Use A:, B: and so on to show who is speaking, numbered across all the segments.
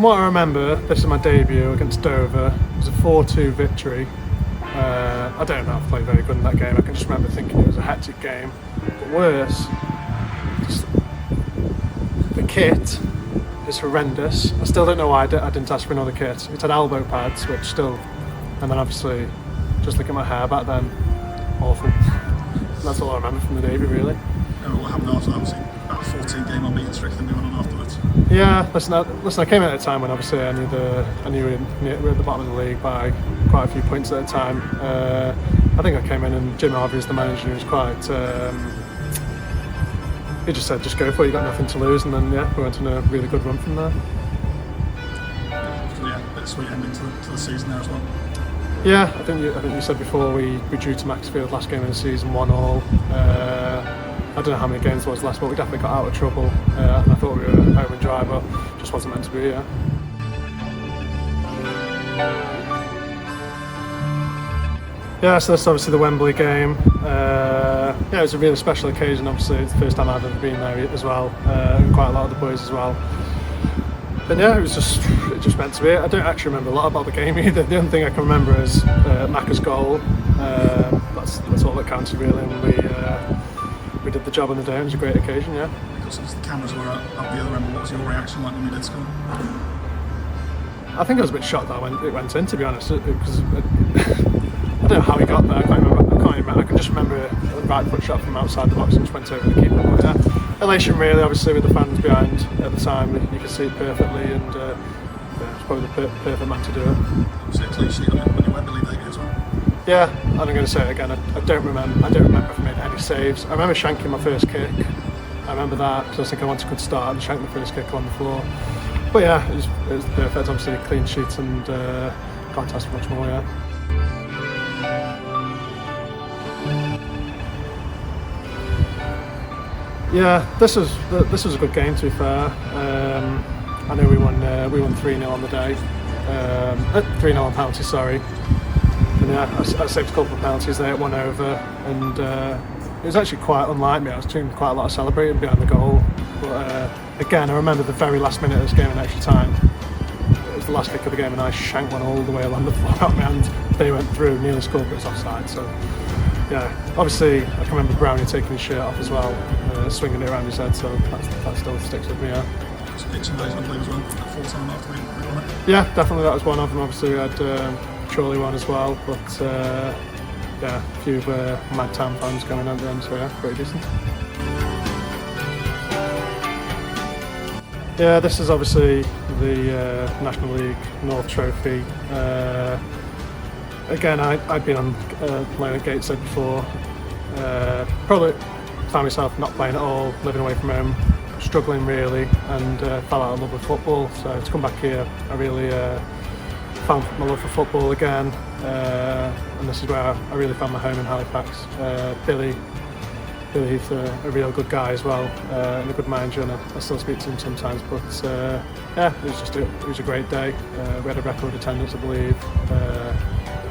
A: what I remember, this is my debut against Dover. It was a 4-2 victory. I don't know if I played very good in that game. I can just remember thinking it was a hectic game. But worse, just the kit is horrendous. I still don't know why I didn't ask for another kit. It had elbow pads, which still, and then obviously, just look at my hair back then, awful. That's all I remember from the debut, really.
B: What happened after that? Obviously, about a 14-game unbeaten streak, then we went on afterwards.
A: Yeah, listen, I came in at a time when obviously I knew we were at the bottom of the league by quite a few points at a time. I think I came in and Jim Harvey was the manager. He was quite. He just said, "Just go for it. You got nothing to lose." And then we went on a really good run from there.
B: Yeah, a bit of sweet ending to the season there as well.
A: Yeah, I think you said before we drew to Maxfield last game of the season, 1-1. I don't know how many games there was left, but we definitely got out of trouble. And I thought we were home and dry, but just wasn't meant to be. Yeah, so that's obviously the Wembley game. It was a really special occasion. Obviously, it's the first time I've ever been there as well, and quite a lot of the boys as well. And yeah, it just meant to be. I don't actually remember a lot about the game either. The only thing I can remember is Macca's goal. That's all that counted really. And we did the job on the day. It was a great occasion, yeah.
B: Because the cameras were up the other end, what was your reaction like when you did score?
A: I think I was a bit shocked that it went in, to be honest, because I don't know how he got there. I can't remember. I can just remember a right foot shot from outside the box and just went over the keeper. But yeah, elation really, obviously, with the fans behind at the time. You could see it perfectly, and it's probably the perfect man to do it.
B: Was it a clean sheet on your Wembley debut as well?
A: Yeah, and I'm going to say it again. I don't remember if I made any saves. I remember shanking my first kick. I remember that because I was thinking I wanted a good start and shanked the first kick on the floor. But yeah, it was perfect. Obviously, a clean sheet and can't ask for much more. Yeah. Yeah, this was a good game, to be fair. I know we won 3-0 on the day. 3-0 on penalties, sorry. And yeah, I saved a couple of penalties there at 1-over, and it was actually quite unlike me. I was doing quite a lot of celebrating behind the goal. But again, I remember the very last minute of this game in extra time. It was the last kick of the game, and I shanked one all the way along the floor out of my hand. They went through, nearly scored, but it was offside. So yeah, obviously I can remember Brownie taking his shirt off as well, swinging it around his head. So that still sticks with me. Yeah.
B: Some days I believe as well. Full time after we won it.
A: Yeah, definitely that was one of them. Obviously we had Chorley one as well, but yeah, a few Mad Town fans going at the end, so yeah, pretty decent. Yeah, this is obviously the National League North Trophy. Again, I'd been on playing at Gateshead before. Probably found myself not playing at all, living away from home, struggling really, and fell out of love with football. So to come back here, I really found my love for football again, and this is where I really found my home in Halifax. Billy, he's a real good guy as well, and a good manager, and I still speak to him sometimes. But yeah, it was a great day. We had a record attendance, I believe.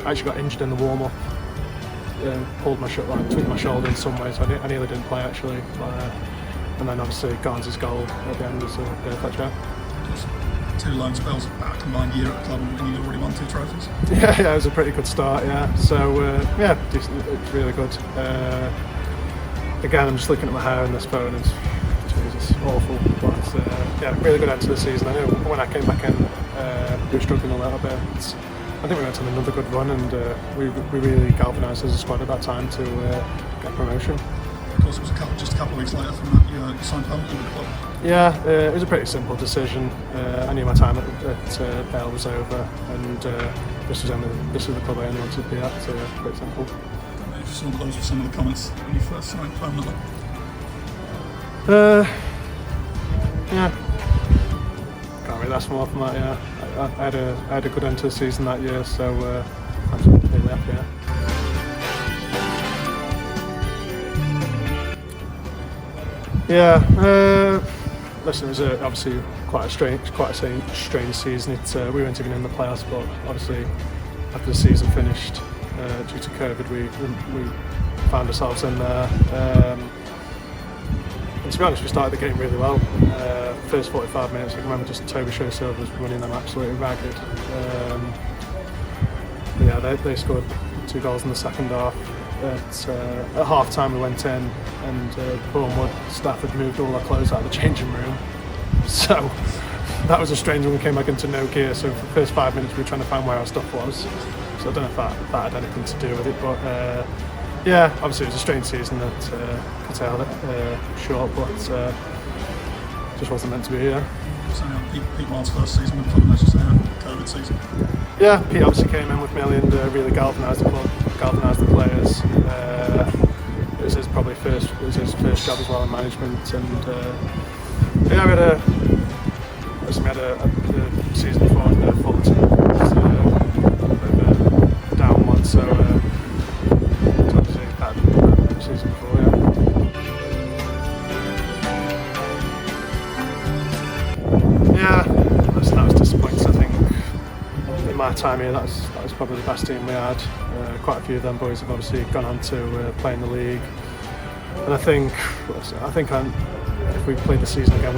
A: I actually got injured in the warm-up, pulled my tweaked my shoulder in some ways. So I nearly didn't play actually, and then obviously Garns' goal at the end was a perfect shot.
B: 2 loan spells, about a combined year at the club, and you'd already won 2 trophies.
A: Yeah, it was a pretty good start. Yeah, so yeah, decent. It's really good. Again, I'm just looking at my hair in this photo, and it's Jesus, awful. But yeah, really good end to the season. I know when I came back in, we were struggling a little bit. I think we went on another good run, and we really galvanised as a squad at that time to get promotion.
B: Of course, it was just a couple of weeks later from that you signed permanently with the club.
A: Yeah, it was a pretty simple decision. I knew my time at Bale was over, and this was the club I only wanted to be at, so yeah, pretty simple.
B: Those were some of the comments when you first signed permanently.
A: Yeah, can't really ask more from that. Yeah, I had a good end to the season that year, so I'm really happy. Yeah. Listen, it was obviously quite a strange season. We weren't even in the playoffs, but obviously after the season finished, due to COVID, we found ourselves in there. to be honest, we started the game really well. First 45 minutes, I can remember just Toby Silva was running them absolutely ragged. But yeah, they scored 2 goals in the second half. At half time we went in and Bournemouth staff had moved all our clothes out of the changing room. So that was a strange when we came back into no gear. So for the first 5 minutes we were trying to find where our stuff was. So I don't know if that had anything to do with it, but yeah, obviously it was a strange season that curtailed it short, but just wasn't meant to be. Yeah.
B: So Pete Wild's first season with the club, as you say, COVID season.
A: Yeah, Pete obviously came in with Millie and really galvanised the club, galvanised the players. It was his first job as well in management, and yeah, we had a season before under Fulton. It was a bit of a down one, so it's obviously had the season before, yeah. Listen, that was disappointing. I think in my time here, that was probably the best team we had. Quite a few of them boys have obviously gone on to play in the league, and I think if we played the season again,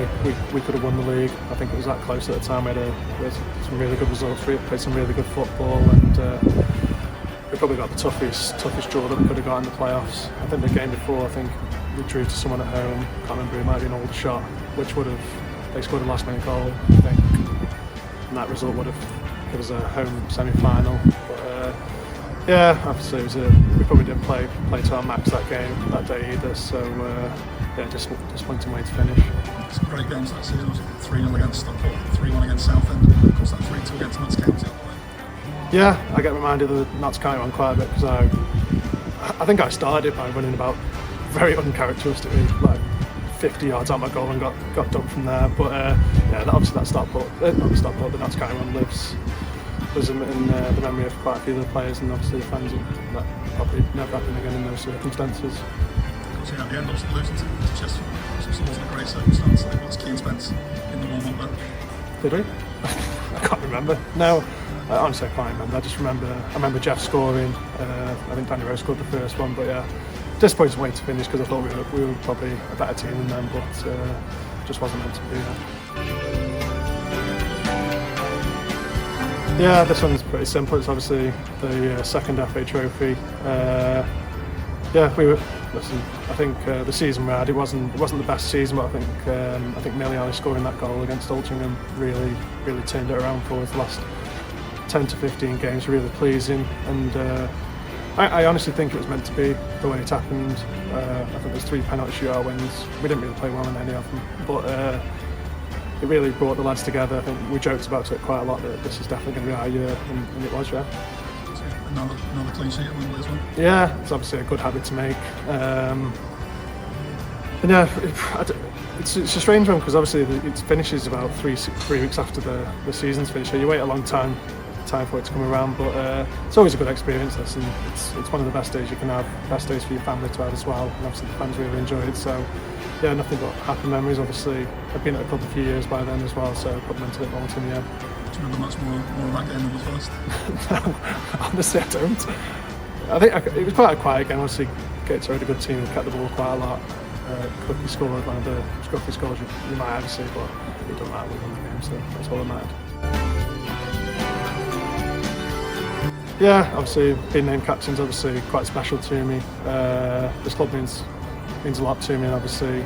A: we could have won the league. I think it was that close at the time. We had some really good results. We played some really good football, and we probably got the toughest draw that we could have got in the playoffs. I think the game before, I think we drew to someone at home. I can't remember, it might be an older shot, which would have, they scored a last minute goal, I think, and that result would have given us a home semi-final. But yeah, obviously we probably didn't play to our max that day either. So yeah, disappointing way to finish.
B: Some great games that season. Was 3-0 against Stockport, 3-1 against Southend, and of course that 3-2 against Notts County.
A: Yeah, I get reminded of the Notts County one quite a bit because I think I started by running about very uncharacteristically, like 50 yards out my goal and got done from there. But yeah, obviously that the Notts County one lives in the memory of quite a few of the players and obviously the fans. That probably never happen again in those circumstances.
B: Yeah, at the end, obviously losing to Chesterfield, which wasn't a great circumstance. I think it was Keane Spence in the warm-up there.
A: Did we? I can't remember. No, honestly I can't remember. I remember Jeff scoring. I think Danny Rose scored the first one, but yeah, disappointing way to finish because I thought we were probably a better team than them, but just wasn't meant to be. Yeah, this one's pretty simple. It's obviously the second FA Trophy. Yeah, listen, I think the season we had, it wasn't the best season, but I think Miliani scoring that goal against Altrincham really turned it around for us. The last 10 to 15 games really pleasing, and I honestly think it was meant to be the way it happened. I think there's 3 penalty shootout wins. We didn't really play well in any of them, but it really brought the lads together. I think we joked about it quite a lot that this is definitely going to be our year, and it was, yeah.
B: Another clean sheet at Wembley as well.
A: Yeah, it's obviously a good habit to make. And yeah, it's a strange one because obviously it finishes about 3 weeks after the season's finished. So you wait a long time for it to come around, but it's always a good experience. This, and it's one of the best days you can have, best days for your family to have as well. And obviously the fans really enjoy it. So yeah, nothing but happy memories. Obviously, I've been at the club a few years by then as well, so put them into it long term. Yeah.
B: Do you remember much more of that game than the first?
A: No, honestly, I don't. I think it was quite a quiet game. Obviously, Gates are a good team and kept the ball quite a lot. Quickly scored one of the scruffy goals you might ever see, but it doesn't matter. We won the game, so that's all that mattered. Yeah, obviously being named captain's obviously quite special to me. This club means a lot to me, and obviously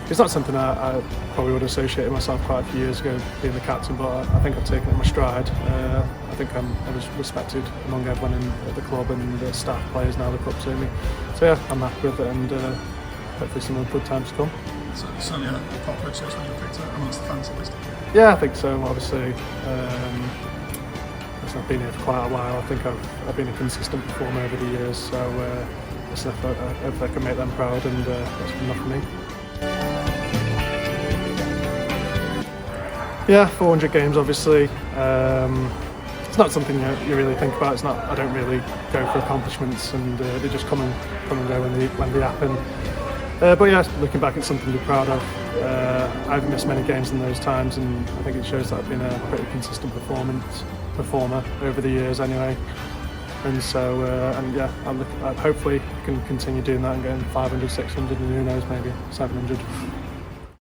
A: it's not something I probably would have associated myself quite a few years ago being the captain, but I think I've taken it in my stride. I think I was respected among everyone at the club and the staff, players, now the club to me. So yeah, I'm happy with it, and hopefully some good times to come.
B: So certainly a popular choice when you picked it amongst the fans at least.
A: Yeah, I think so. Obviously, I've been here for quite a while. I think I've been a consistent performer over the years, so I hope I can make them proud, and that's enough for me. Yeah, 400 games obviously. It's not something you really think about. It's not. I don't really go for accomplishments, and they just come and go when they happen. But yeah, looking back, it's something to be proud of. I've missed many games in those times, and I think it shows that I've been a pretty consistent performer over the years anyway. And so, and yeah, hopefully can continue doing that and getting 500, 600, and who knows, maybe 700.